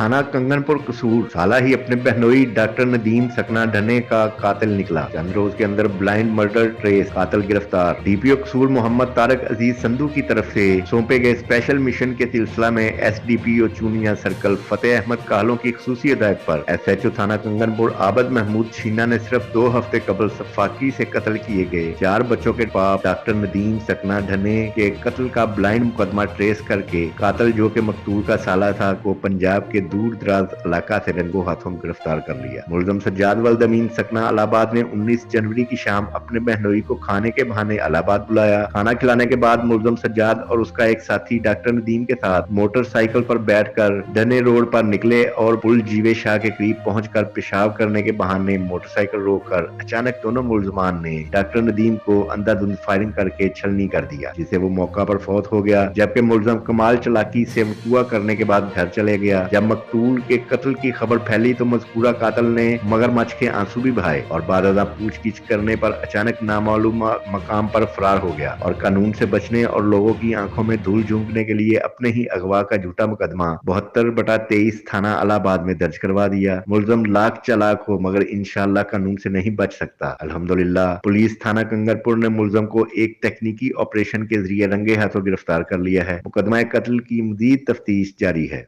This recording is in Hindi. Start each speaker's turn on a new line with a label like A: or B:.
A: थाना कंगनपुर कसूर साला ही अपने बहनोई डॉक्टर नदीम सकना ढने का कातिल निकला। चंद रोज के अंदर ब्लाइंड मर्डर ट्रेस, कातिल गिरफ्तार। डीपीओ कसूर मोहम्मद तारक अजीज संधू की तरफ से सौंपे गए स्पेशल मिशन के सिलसिला में एसडीपीओ चूनिया सर्कल फतेह अहमद काहलों की खसूसी हिदायत पर एसएचओ थाना कंगनपुर आबद महमूद छीना ने सिर्फ 2 हफ्ते कबल सफाकी से कत्ल किए गए 4 बच्चों के पाप डॉक्टर नदीम सकना ढने के कत्ल का ब्लाइंड मुकदमा ट्रेस करके कातिल जो के मकतूल का साला था को पंजाब के दूर दराज इलाका से रंगों हाथों गिरफ्तार कर लिया। मुलजम सज्जाद वल्द अमीन सकना इलाहाबाद ने 19 जनवरी की शाम अपने बहनोई को खाने के बहाने इलाहाबाद बुलाया। खाना खिलाने के बाद मुलजम सज्जाद और उसका एक साथी डॉक्टर नदीम के साथ मोटरसाइकिल पर बैठकर डने रोड पर निकले और पुल जीवे शाह के करीब पहुंचकर पेशाब करने के बहाने मोटरसाइकिल रोककर अचानक दोनों मुलजमान ने डॉक्टर नदीम को अंधाधुंध फायरिंग करके छलनी कर दिया, जिससे वो मौका पर फौत हो गया। जबकि मुलजम कमाल चलाकी से वकूआ करने के बाद घर चले गया। जब मकतूल के कत्ल की खबर फैली तो मजकूरा कातिल ने मगरमच्छ के आंसू भी बहाए और बादशाह पूछगिछ करने पर अचानक नामालूम मकाम पर फरार हो गया और कानून से बचने और लोगों की आंखों में धूल झोंकने के लिए अपने ही अगवा का झूठा मुकदमा 72/23 थाना इलाहाबाद में दर्ज करवा दिया। मुलजम लाख चालाक हो मगर इंशाअल्लाह कानून से नहीं बच सकता। अल्हम्दुलिल्लाह पुलिस थाना कंगनपुर ने मुलजम को एक तकनीकी ऑपरेशन के जरिए रंगे हाथों गिरफ्तार कर लिया है। मुकदमा कत्ल की मजीद तफ्तीश जारी है।